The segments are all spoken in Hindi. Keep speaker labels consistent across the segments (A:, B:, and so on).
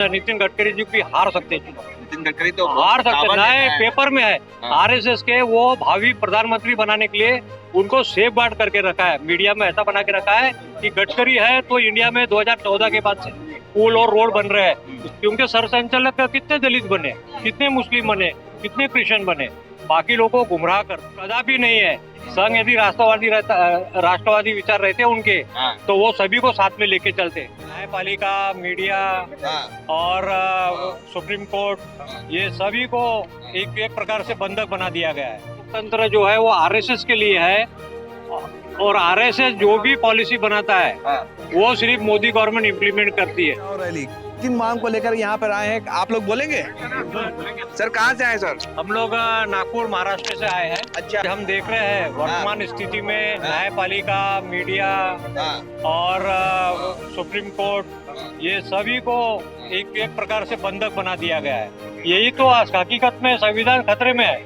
A: नितिन गडकरी जी भी हार सकते हैं चुनाव।
B: नितिन गडकरी तो
A: हार सकते नए पेपर में है।
B: हाँ।
A: आरएसएस के वो भावी प्रधानमंत्री बनाने के लिए उनको सेफ गार्ड करके रखा है। मीडिया में ऐसा बना के रखा है कि गडकरी है तो इंडिया में 2014 के बाद से पुल और रोड बन रहे हैं, क्योंकि सरसंचालक कितने दलित बने, कितने मुस्लिम बने, कितने क्रिश्चियन बने, बाकी लोगों को गुमराह कर कदापि नहीं है। संघ यदि राष्ट्रवादी विचार रहते उनके
B: हाँ।
A: तो वो सभी को साथ में लेके चलते। न्यायपालिका, मीडिया
B: हाँ।
A: और सुप्रीम कोर्ट, ये सभी को एक प्रकार से बंधक बना दिया गया है। लोकतंत्र जो है वो आरएसएस के लिए है, और आरएसएस जो भी पॉलिसी बनाता है वो सिर्फ मोदी गवर्नमेंट इम्प्लीमेंट करती है।
C: रैली किन मांग को लेकर यहाँ पर आए हैं, आप लोग बोलेंगे? सर कहाँ से आए सर?
A: हम लोग नागपुर महाराष्ट्र से आए हैं।
C: अच्छा।
A: हम देख रहे हैं वर्तमान स्थिति में न्यायपालिका, मीडिया और सुप्रीम कोर्ट, ये सभी को एक प्रकार से बंधक बना दिया गया है। यही तो हकीकत में संविधान खतरे में है।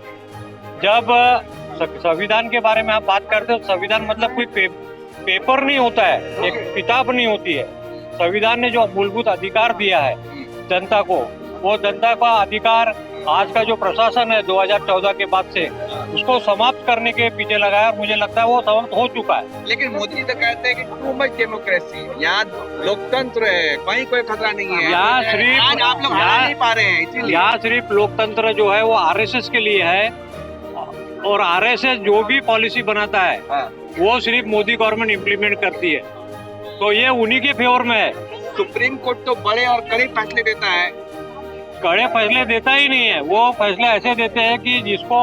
A: जब संविधान के बारे में आप बात करते हो, संविधान मतलब कोई पेपर नहीं होता है, एक किताब नहीं होती है। संविधान ने जो मूलभूत अधिकार दिया है जनता को, वो जनता का अधिकार आज का जो प्रशासन है 2014 के बाद से उसको समाप्त करने के पीछे लगा है, और मुझे लगता है वो समाप्त हो चुका है।
B: लेकिन मोदी जी तो कहते हैं कि टू मच डेमोक्रेसी, यहाँ लोकतंत्र है, कहीं कोई खतरा नहीं है।
A: यहाँ सिर्फ
B: आज आप लोग हरा नहीं पा रहे हैं, इसीलिए
A: यहाँ सिर्फ लोकतंत्र जो है वो आरएसएस के लिए है, और आरएसएस जो भी पॉलिसी बनाता है वो सिर्फ मोदी गवर्नमेंट इम्प्लीमेंट करती है, तो ये उन्हीं के फेवर में है।
B: सुप्रीम कोर्ट तो बड़े और कड़े फैसले देता है।
A: कड़े फैसले देता ही नहीं है, वो फैसले ऐसे देते हैं कि जिसको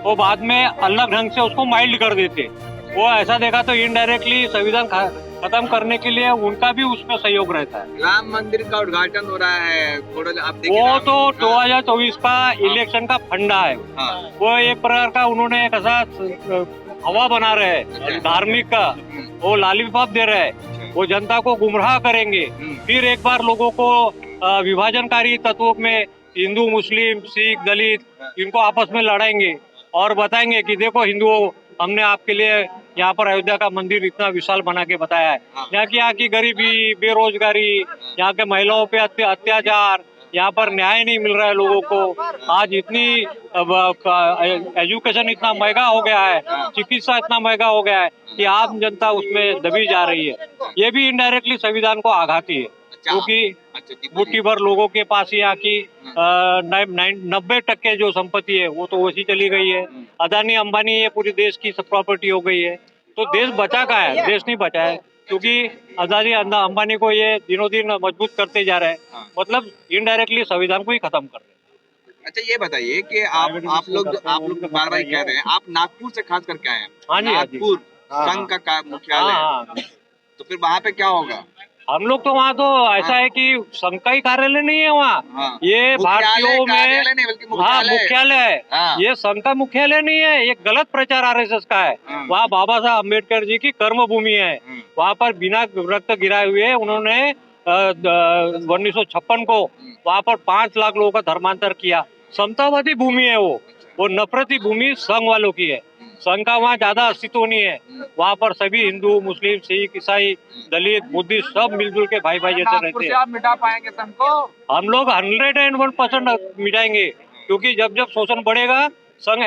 A: वो बाद में अलग ढंग से उसको माइल्ड कर देते। वो ऐसा देखा तो इनडायरेक्टली संविधान खत्म करने के लिए उनका भी उसमें सहयोग रहता है।
B: राम मंदिर का उद्घाटन हो रहा है, आप
A: वो तो 2024 का इलेक्शन का फंडा है। वो एक प्रकार का उन्होंने कैसा हवा बना रहे हैं धार्मिक का, वो लालीपाप दे रहे हैं, वो जनता को गुमराह करेंगे। फिर एक बार लोगों को विभाजनकारी तत्वों में हिंदू, मुस्लिम, सिख, दलित, इनको आपस में लड़ाएंगे और बताएंगे कि देखो हिंदुओं, हमने आपके लिए यहाँ पर अयोध्या का मंदिर इतना विशाल बना के बताया है। यहाँ की गरीबी, बेरोजगारी, यहाँ के महिलाओं पे अत्याचार, यहाँ पर न्याय नहीं मिल रहा है लोगों को। आज इतनी एजुकेशन इतना महंगा हो गया है, चिकित्सा इतना महंगा हो गया है कि आम जनता उसमें दबी जा रही है। ये भी इनडायरेक्टली संविधान को आघाती है, क्योंकि मुट्ठी भर लोगों के पास यहाँ की 90% जो संपत्ति है वो तो वैसी चली गई है। अदानी, अंबानी, ये पूरी देश की सब प्रॉपर्टी हो गई है। तो देश बचा का है? देश नहीं बचा है, क्योंकि अदानी, अंबानी को ये दिनों दिन मजबूत करते जा रहे हैं, मतलब इनडायरेक्टली संविधान को ही खत्म कर रहे हैं।
B: अच्छा, ये बताइए कि आप लोग बार बार कह रहे हैं, आप नागपुर से खास करके आए हैं।
A: हाँ जी,
B: नागपुर संघ का मुख्यालय, तो फिर वहाँ पे क्या होगा?
A: हम लोग तो वहाँ तो ऐसा है कि संघ का ही कार्यालय नहीं है वहाँ। ये भारतीयों में मुख्यालय है। ये संघ का मुख्यालय नहीं है, ये गलत प्रचार आरएसएस का है। वहाँ बाबा साहब अम्बेडकर जी की कर्म भूमि है। वहाँ पर बिना रक्त गिराए हुए उन्होंने 1956 को वहाँ पर 5 लाख लोगों का धर्मांतर किया। समतावादी भूमि है वो नफरती भूमि संघ वालों की है। संघ का वहाँ ज्यादा अस्तित्व नहीं है। वहाँ पर सभी हिंदू, मुस्लिम, सिख, ईसाई, दलित, बुद्धिस्ट सब मिलजुल के भाई भाई जैसे रहते हैं।
B: आप मिटा पाएंगे संघ को?
A: हम लोग 101% मिटाएंगे, क्योंकि जब जब शोषण बढ़ेगा संघ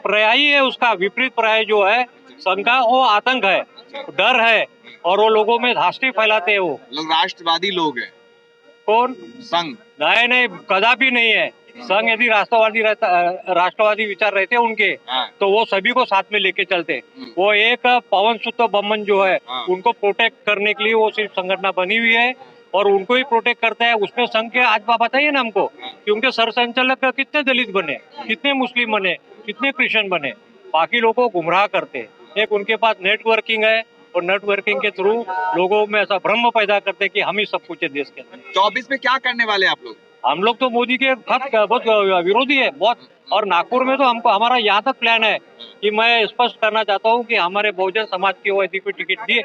A: पर्यायी है, उसका विपरीत पर्याय जो है संघ का, वो आतंक है, डर है, और वो लोगों में धास्ती फैलाते हैं। वो
B: लोग राष्ट्रवादी लोग हैं।
A: कौन?
B: संघ?
A: नहीं, कदापि नहीं है। संघ यदि राष्ट्रवादी विचार रहते उनके तो वो सभी को साथ में लेके चलते। वो एक पवन सुत बमन जो है उनको प्रोटेक्ट करने के लिए वो सिर्फ संगठन बनी हुई है, और उनको ही प्रोटेक्ट करता है। उसमें संघ के आज बताइए ना हमको, क्योंकि सरसंचालक कितने दलित बने, कितने मुस्लिम बने, कितने क्रिश्चियन बने, बाकी लोगों को गुमराह करते। एक उनके पास नेटवर्किंग है, और नेटवर्किंग के थ्रू लोगों में ऐसा भ्रम पैदा करते कि हम ही सब कुछ है देश के अंदर।
B: 24 में क्या करने वाले आप लोग?
A: हम लोग तो मोदी के बहुत विरोधी है बहुत, और नागपुर में तो हमारा यहाँ तक प्लान है कि मैं स्पष्ट करना चाहता हूँ कि हमारे बहुजन समाज की वो यदि कोई टिकट दिए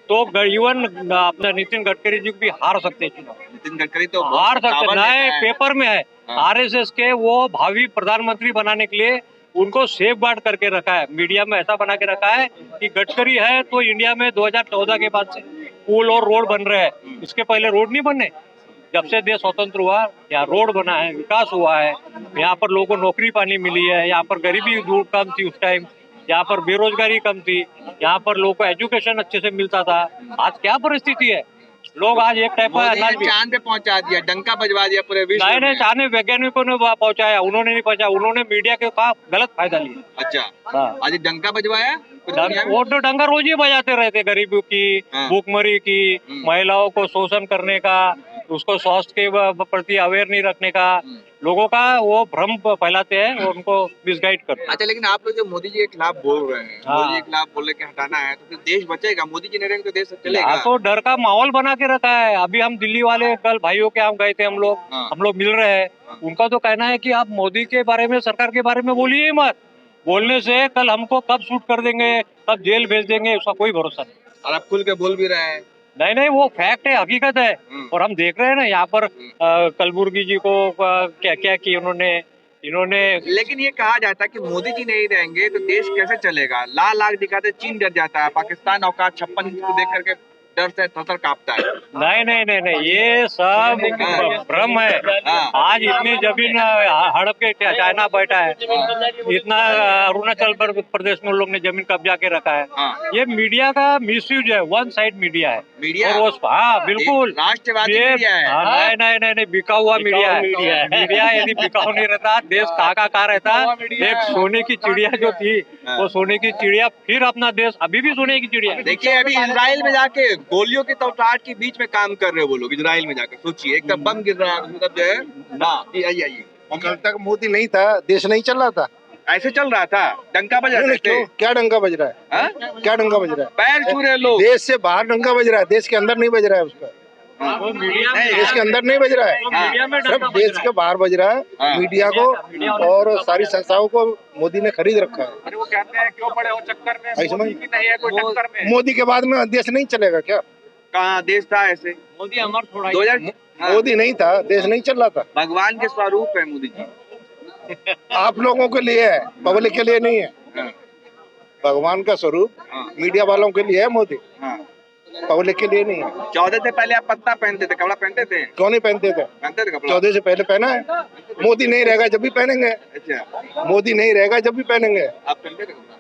A: तो इवन अपने नितिन गडकरी जी भी हार सकते हैं चुनाव।
B: नितिन गडकरी तो
A: हार सकते, नए पेपर में है। आरएसएस के वो भावी प्रधानमंत्री बनाने के लिए उनको सेफ गार्ड करके रखा है। मीडिया में ऐसा बना के रखा है कि गडकरी है तो इंडिया में 2014 के बाद से पुल और रोड बन रहे हैं, इसके पहले रोड नहीं बने। जब से देश स्वतंत्र हुआ, यहाँ रोड बना है, विकास हुआ है, यहाँ पर लोगों को नौकरी पानी मिली है, यहाँ पर गरीबी दूर कम थी उस टाइम, यहाँ पर बेरोजगारी कम थी, यहाँ पर लोगों को एजुकेशन अच्छे से मिलता था। आज क्या परिस्थिति है, लोग आज एक टाइप का
B: मोदी
A: अनाज
B: ने
A: भी
B: चांद पे पहुंचा दिया, डंका बजवा दिया पूरे विश्व
A: नहीं
B: में।
A: चाहने वैज्ञानिकों ने वहाँ पहुंचाया, उन्होंने नहीं पहुंचाया, उन्होंने मीडिया के का गलत फायदा लिया।
B: अच्छा,
A: हाँ।
B: आज डंका बजवाया पूरी दुनिया में?
A: वो तो डंगा रोज ही बजाते रहते, गरीबों की,
B: हाँ।
A: भूखमरी की, महिलाओं को शोषण करने का, उसको स्वास्थ्य के प्रति अवेयर नहीं रखने का, लोगों का वो भ्रम फैलाते हैं और उनको मिसगाइड करते हैं।
B: अच्छा, लेकिन आप लोग जो मोदी जी के खिलाफ बोल रहे हैं,
A: हाँ।
B: मोदी जी के खिलाफ बोल रहे कि हटाना है, तो फिर देश बचेगा? मोदी जी नहीं रहेंगे तो देश चलेगा?
A: यहाँ तो डर का माहौल बना के रखा है। अभी हम दिल्ली वाले कल भाइयों के यहाँ गए थे, हम लोग मिल रहे हैं। उनका तो कहना है कि आप मोदी के बारे में, सरकार के बारे में बोलिए ही मत, बोलने से कल हमको कब शूट कर देंगे, कब जेल भेज देंगे, उसका कोई भरोसा नहीं।
B: और आप खुल के बोल भी रहे हैं।
A: नहीं, वो फैक्ट है, हकीकत है। और हम देख रहे हैं ना यहाँ पर कलबुर्गी जी को क्या क्या किया इन्होंने।
B: लेकिन ये कहा जाता है कि मोदी जी नहीं रहेंगे तो देश कैसे चलेगा? लाल आग दिखाते चीन डर जाता है, पाकिस्तान औकात 56 इंच को देख करके डर से थरथर कांपता है।
A: नहीं, ये सब भ्रम है। आज इतनी जमीन हड़प के चाइना बैठा है, इतना अरुणाचल प्रदेश में लोग ने जमीन कब्जा के रखा है। ये मीडिया का मिसयूज है, वन साइड मीडिया है।
B: मीडिया?
A: हाँ बिल्कुल,
B: राष्ट्रवादी मीडिया है।
A: नहीं, बिका हुआ मीडिया है। मीडिया यदि बिकाऊ नहीं रहता, देश कहाँ रहता। एक सोने की चिड़िया जो थी, वो सोने की चिड़िया फिर अपना देश अभी भी सोने की चिड़िया है।
B: देखिए, अभी इजराइल में जाके गोलियों के तोड़ाट के बीच में काम कर रहे हो वो लोग। इजराइल में जाकर सोचिए, एक तरफ बम गिर रहा है, मतलब जो है। आइए,
D: कल तक मोदी नहीं था, देश नहीं चल रहा था,
B: ऐसे चल रहा था, डंका बजा रहे थे।
D: क्यों? क्या डंका बज रहा है?
B: हाँ?
D: क्या डंका बज रहा है?
B: पैर छू रहे लोग।
D: देश से बाहर डंका बज रहा है, देश के अंदर नहीं बज रहा है उसका। देश के अंदर नहीं बज रहा है, सिर्फ देश के बाहर बज रहा है। मीडिया को और सारी संस्थाओं को मोदी ने खरीद रखा है।
B: अरे वो कहते हैं क्यों पड़े हो चक्कर में,
D: ऐसे में?
B: मोदी की नहीं है कोई टक्कर में।
D: मोदी के बाद में देश नहीं चलेगा क्या?
B: कहाँ देश था ऐसे?
A: मोदी अमर थोड़ा
B: 2000
D: मोदी नहीं था, देश नहीं चल रहा था।
B: भगवान के स्वरूप है मोदी जी।
D: आप लोगों के लिए है, पब्लिक के लिए नहीं है। भगवान का स्वरूप मीडिया वालों के लिए है मोदी, पब्लिक के लिए नहीं है।
B: 14 से पहले आप पत्ता पहनते थे, कपड़ा पहनते थे?
D: क्यों नहीं पहनते थे?
B: पहनते थे कपड़ा।
D: 14 से पहले पहना है। मोदी नहीं रहेगा जब भी पहनेंगे,
B: अच्छा,
D: मोदी नहीं रहेगा जब भी पहनेंगे।
B: आप पहनते थे कपड़ा?